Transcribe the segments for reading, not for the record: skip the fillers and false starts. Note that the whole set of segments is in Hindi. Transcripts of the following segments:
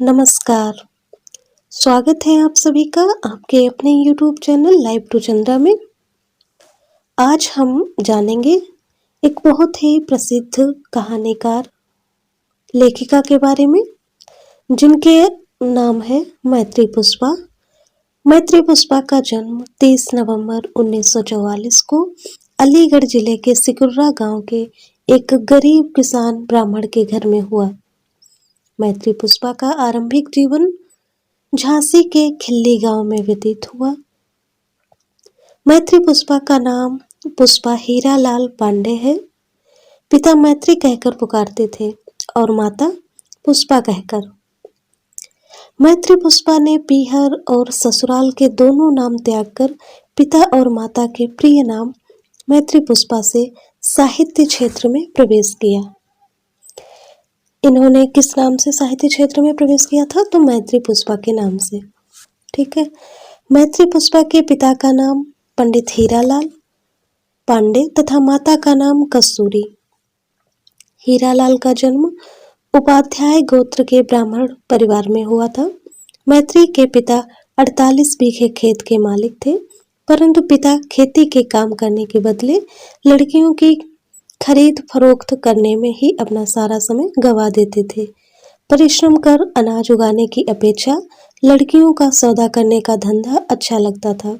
नमस्कार, स्वागत है आप सभी का आपके अपने YouTube channel live to Chandra में। आज हम जानेंगे एक बहुत ही प्रसिद्ध कहानीकार लेखिका के बारे में, जिनके नाम है मैत्री पुष्पा। मैत्री पुष्पा का जन्म 30 नवंबर 1944 को अलीगढ़ जिले के सिकुर्रा गांव के एक गरीब किसान ब्राह्मण के घर में हुआ। मैत्री पुष्पा का आरंभिक जीवन झांसी के खिल्ली गांव में व्यतीत हुआ। मैत्री पुष्पा का नाम पुष्पा हीरालाल पांडे है। पिता मैत्री कहकर पुकारते थे और माता पुष्पा कहकर। मैत्री पुष्पा ने पीहर और ससुराल के दोनों नाम त्याग कर पिता और माता के प्रिय नाम मैत्री पुष्पा से साहित्य क्षेत्र में प्रवेश किया। इन्होंने किस नाम से साहित्य क्षेत्र में प्रवेश किया था? तो मैत्री पुष्पा के नाम से। ठीक है। मैत्री पुष्पा के पिता का नाम पंडित हीरालाल पांडे तथा माता का नाम कस्तूरी। हीरालाल का जन्म उपाध्याय गोत्र के ब्राह्मण परिवार में हुआ था। मैत्री के पिता 48 बीघे खेत के मालिक थे, परंतु पिता खेती के काम करने के बदले लड़कियों की खरीद फरोख्त करने में ही अपना सारा समय गवा देते थे। परिश्रम कर अनाज उगाने की अपेक्षा लड़कियों का सौदा करने का धंधा अच्छा लगता था।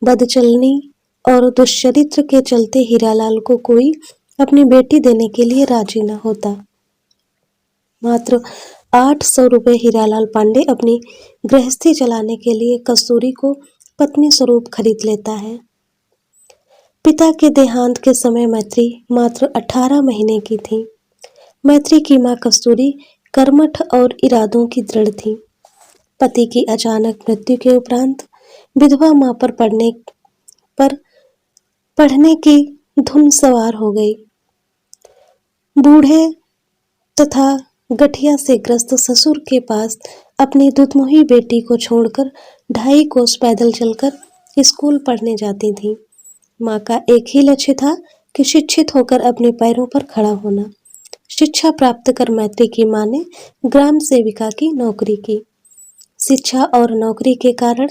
बदचलनी और दुश्चरित्र के चलते हीरालाल को कोई अपनी बेटी देने के लिए राजी न होता। मात्र 800 रुपये हीरालाल पांडे अपनी गृहस्थी चलाने के लिए कस्तूरी को पत्नी स्वरूप खरीद लेता है। पिता के देहांत के समय मैत्री मात्र 18 महीने की थी। मैत्री की मां कस्तूरी कर्मठ और इरादों की दृढ़ थी। पति की अचानक मृत्यु के उपरांत विधवा मां पर पढ़ने की धुन सवार हो गई। बूढ़े तथा गठिया से ग्रस्त ससुर के पास अपनी दुधमुही बेटी को छोड़कर 2.5 कोस पैदल चलकर स्कूल पढ़ने जाती थी। माँ का एक ही लक्ष्य था कि शिक्षित होकर अपने पैरों पर खड़ा होना। शिक्षा प्राप्त कर मैत्री की माँ ने ग्राम सेविका की नौकरी की। शिक्षा और नौकरी के कारण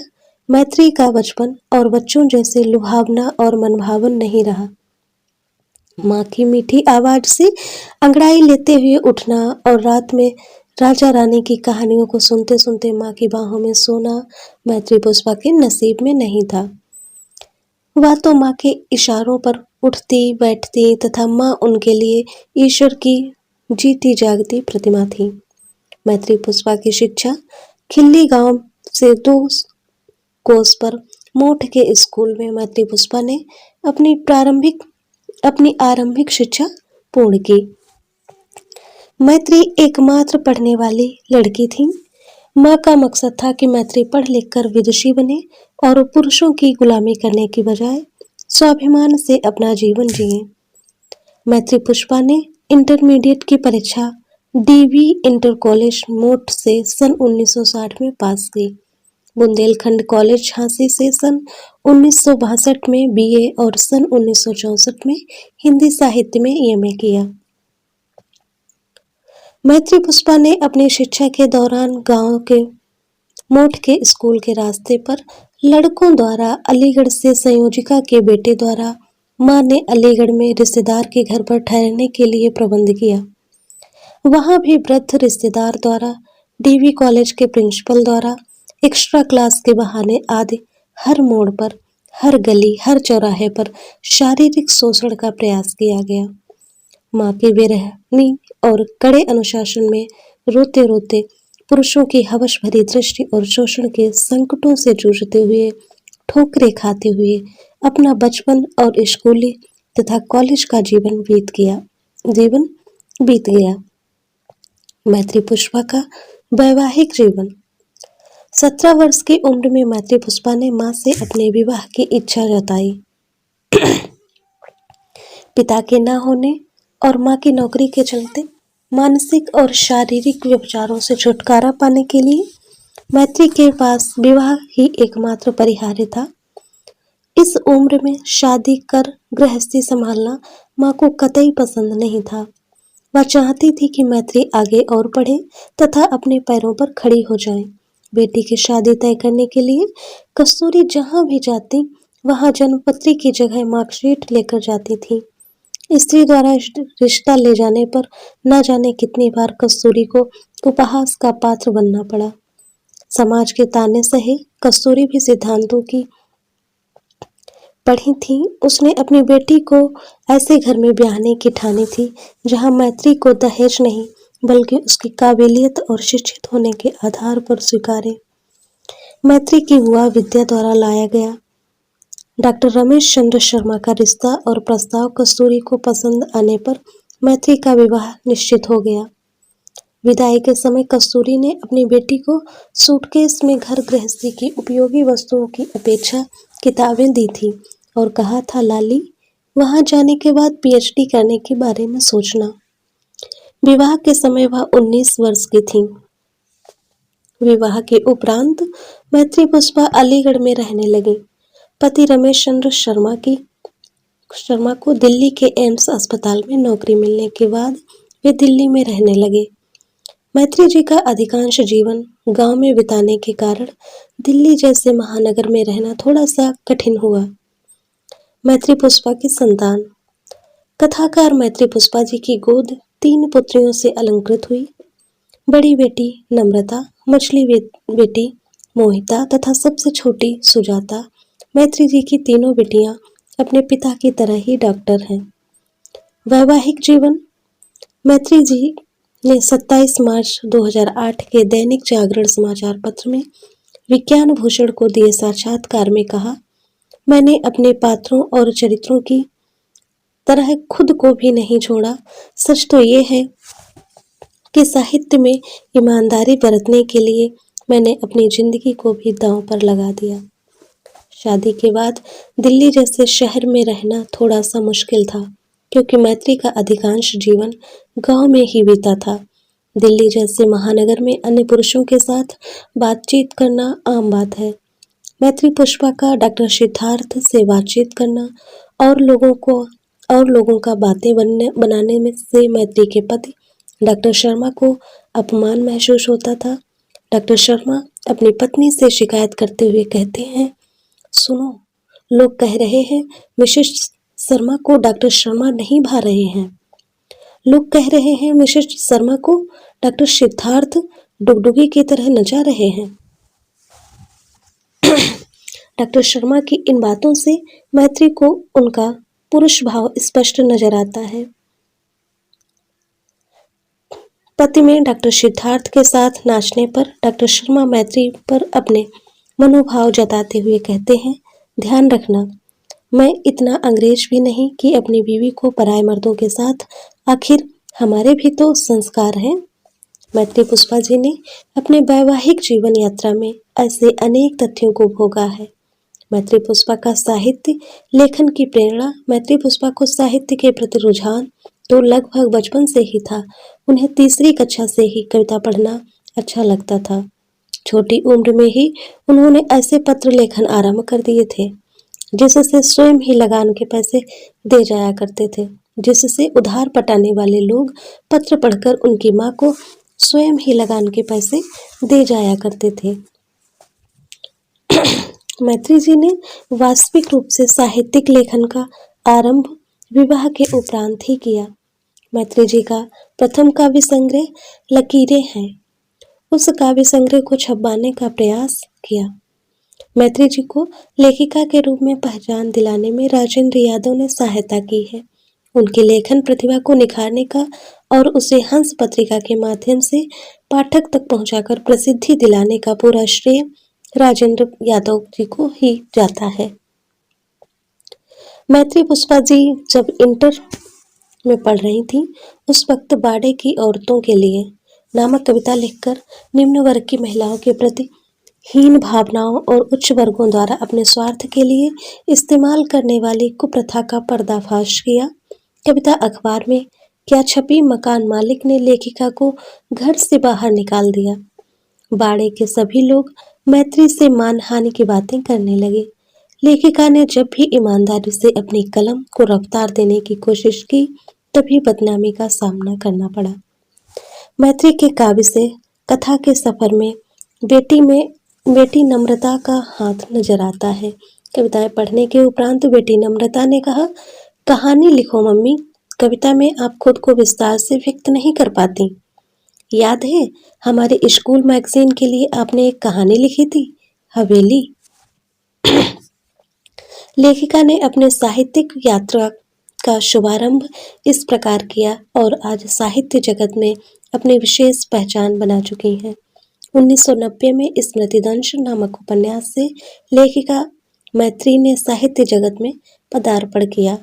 मैत्री का बचपन और बच्चों जैसे लुभावना और मनभावन नहीं रहा। माँ की मीठी आवाज से अंगड़ाई लेते हुए उठना और रात में राजा रानी की कहानियों को सुनते सुनते माँ की बाहों में सोना मैत्री पुष्पा के नसीब में नहीं था। वह तो माँ के इशारों पर उठती बैठती तथा माँ उनके लिए ईश्वर की जीती जागती प्रतिमा थी। मैत्री पुष्पा की शिक्षा खिल्ली गांव से 2 कोस पर मोठ के स्कूल में मैत्री पुष्पा ने अपनी आरंभिक शिक्षा पूर्ण की। मैत्री एकमात्र पढ़ने वाली लड़की थी। माँ का मकसद था कि मैत्री पढ़ लिख कर विदुषी बने और पुरुषों की गुलामी करने की बजाय स्वाभिमान से अपना जीवन जिए। मैत्री पुष्पा ने इंटरमीडिएट की परीक्षा डीवी इंटर कॉलेज मोठ से सन 1960 में पास की। बुंदेलखंड कॉलेज झांसी से सन 1962 में बीए और सन 1964 में हिंदी साहित्य में एमए किया। मैत्री पुष्पा ने अपनी शिक्षा के दौरान गांव के मोठ के स्कूल के रास्ते पर लड़कों द्वारा अलीगढ़ से संयोजिका के बेटे द्वारा मां ने अलीगढ़ में रिश्तेदार के घर पर ठहरने के लिए प्रबंध किया। वहां भी वृद्ध रिश्तेदार द्वारा डीवी कॉलेज के प्रिंसिपल द्वारा एक्स्ट्रा क्लास के बहाने आदि हर मोड़ पर, हर गली, हर चौराहे पर शारीरिक शोषण का प्रयास किया गया। माँ की बेरहमी और कड़े अनुशासन में रोते रोते पुरुषों की हवस भरी दृष्टि और शोषण के संकटों से जूझते हुए, ठोकरें खाते हुए अपना बचपन और स्कूली तथा कॉलेज का जीवन बीत गया। मैत्री पुष्पा का वैवाहिक जीवन। 17 वर्ष की उम्र में मैत्री पुष्पा ने मां से अपने विवाह की इच्छा जताई। पिता के न होने और मां की नौकरी के चलते मानसिक और शारीरिक विचारों से छुटकारा पाने के लिए मैत्री के पास विवाह ही एकमात्र परिहार्य था। इस उम्र में शादी कर गृहस्थी संभालना मां को कतई पसंद नहीं था। वह चाहती थी कि मैत्री आगे और बढ़े तथा अपने पैरों पर खड़ी हो जाए। बेटी की शादी तय करने के लिए कस्तूरी जहां भी जाती वहां जन्मपत्री की जगह मार्कशीट लेकर जाती थी। स्त्री द्वारा रिश्ता ले जाने पर न जाने कितनी बार कस्तूरी को उपहास का पात्र बनना पड़ा। समाज के ताने सहे कस्तूरी भी सिद्धांतों की पढ़ी थी। उसने अपनी बेटी को ऐसे घर में ब्याहने की ठानी थी जहां मैत्री को दहेज नहीं बल्कि उसकी काबिलियत और शिक्षित होने के आधार पर स्वीकारे। मैत्री की हुआ विद्या द्वारा लाया गया डॉक्टर रमेश चंद्र शर्मा का रिश्ता और प्रस्ताव कस्तूरी को पसंद आने पर मैत्री का विवाह निश्चित हो गया। विदाई के समय कस्तूरी ने अपनी बेटी को सूटकेस में घर गृहस्थी की उपयोगी वस्तुओं की अपेक्षा किताबें दी थी और कहा था, लाली, वहां जाने के बाद पीएचडी करने के बारे में सोचना। विवाह के समय वह 19 वर्ष की थी। विवाह के उपरांत मैत्री पुष्पा अलीगढ़ में रहने लगी। पति रमेश चंद्र शर्मा को दिल्ली के एम्स अस्पताल में नौकरी मिलने के बाद वे दिल्ली में रहने लगे। मैत्री जी का अधिकांश जीवन गांव में बिताने के कारण दिल्ली जैसे महानगर में रहना थोड़ा सा कठिन हुआ। मैत्री पुष्पा की संतान। कथाकार मैत्री पुष्पा जी की गोद 3 पुत्रियों से अलंकृत हुई। बड़ी बेटी नम्रता, मछली बेटी मोहिता तथा सबसे छोटी सुजाता। मैत्री जी की तीनों बेटियां अपने पिता की तरह ही डॉक्टर हैं। वैवाहिक जीवन। मैत्री जी ने 27 मार्च 2008 के दैनिक जागरण समाचार पत्र में विज्ञान भूषण को दिए साक्षात्कार में कहा, मैंने अपने पात्रों और चरित्रों की तरह खुद को भी नहीं छोड़ा। सच तो ये है कि साहित्य में ईमानदारी बरतने के लिए मैंने अपनी जिंदगी को भी दांव पर लगा दिया। शादी के बाद दिल्ली जैसे शहर में रहना थोड़ा सा मुश्किल था क्योंकि मैत्री का अधिकांश जीवन गांव में ही बीता था। दिल्ली जैसे महानगर में अन्य पुरुषों के साथ बातचीत करना आम बात है। मैत्री पुष्पा का डॉक्टर सिद्धार्थ से बातचीत करना और लोगों का बातें बनाने में से मैत्री के पति डॉक्टर शर्मा को अपमान महसूस होता था। डॉक्टर शर्मा अपनी पत्नी से शिकायत करते हुए कहते हैं, सुनो, लोग कह रहे हैं मिसेस शर्मा को डॉक्टर शर्मा नहीं भा रहे हैं। लोग कह रहे हैं मिसेस शर्मा को डॉक्टर सिद्धार्थ डुगडुगी की तरह नचा रहे हैं। डॉक्टर शर्मा की इन बातों से मैत्री को उनका पुरुष भाव स्पष्ट नजर आता है। पति में डॉक्टर सिद्धार्थ के साथ नाचने पर डॉक्टर शर्मा मैत्री पर अपने मनोभाव जताते हुए कहते हैं, ध्यान रखना, मैं इतना अंग्रेज भी नहीं कि अपनी बीवी को पराए मर्दों के साथ, आखिर हमारे भी तो संस्कार हैं। मैत्री पुष्पा जी ने अपने वैवाहिक जीवन यात्रा में ऐसे अनेक तथ्यों को भोगा है। मैत्री पुष्पा का साहित्य लेखन की प्रेरणा। मैत्री पुष्पा को साहित्य के प्रति रुझान तो लगभग बचपन से ही था। उन्हें तीसरी कक्षा से ही कविता पढ़ना अच्छा लगता था। छोटी उम्र में ही उन्होंने ऐसे पत्र लेखन आरंभ कर दिए थे जिससे स्वयं ही लगान के पैसे दे जाया करते थे, जिससे उधार पटाने वाले लोग पत्र पढ़कर उनकी माँ को स्वयं ही लगान के पैसे दे जाया करते थे। मैत्री जी ने वास्तविक रूप से साहित्यिक लेखन का आरंभ विवाह के उपरांत ही किया। मैत्री जी का प्रथम काव्य संग्रह लकीरें हैं। उस काव्य संग्रह को छपवाने का प्रयास किया। मैत्री जी को लेखिका के रूप में पहचान दिलाने में राजेंद्र यादव ने सहायता की है। उनकी लेखन प्रतिभा को निखारने का और उसे हंस पत्रिका के माध्यम से पाठक तक पहुंचाकर प्रसिद्धि दिलाने का पूरा श्रेय राजेंद्र यादव जी को ही जाता है। मैत्री पुष्पा जी जब इंटर में पढ़ रही थी, उस वक्त बाड़े की औरतों के लिए नामक कविता लिखकर निम्न वर्ग की महिलाओं के प्रति हीन भावनाओं और उच्च वर्गों द्वारा अपने स्वार्थ के लिए इस्तेमाल करने वाली कुप्रथा का पर्दाफाश किया। कविता अखबार में क्या छपी, मकान मालिक ने लेखिका को घर से बाहर निकाल दिया। बाड़े के सभी लोग मैत्री से मानहानि की बातें करने लगे। लेखिका ने जब भी ईमानदारी से अपनी कलम को रफ्तार देने की कोशिश की तभी बदनामी का सामना करना पड़ा। मैत्री के काव्य से कथा के सफर में बेटी नम्रता का हाथ नजर आता है। कविताएं पढ़ने के उपरांत बेटी नम्रता ने कहा, कहानी लिखो मम्मी, कविता में आप खुद को विस्तार से व्यक्त नहीं कर पाती। याद है हमारे स्कूल मैगजीन के लिए आपने एक कहानी लिखी थी, हवेली। लेखिका ने अपने साहित्यिक यात्रा का शुभारंभ इस प्रकार किया और आज साहित्य जगत में अपनी विशेष पहचान बना चुकी हैं। 1990 में स्मृतिदंश नामक उपन्यास से लेखिका मैत्री ने साहित्य जगत में पदार्पण किया।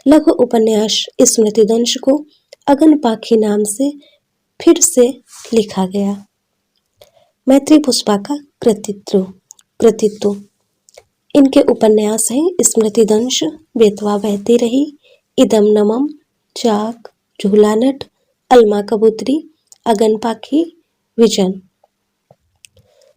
लघु उपन्यास स्मृतिदंश को अगन पाखी नाम से फिर से लिखा गया। मैत्री पुष्पा का कृतित्व इनके उपन्यास हैं स्मृतिदंश, बेतवा बहती रही, इदम नमम, चाक, झूलानट, अलमा कबूतरी, अगन पाखी, विजन।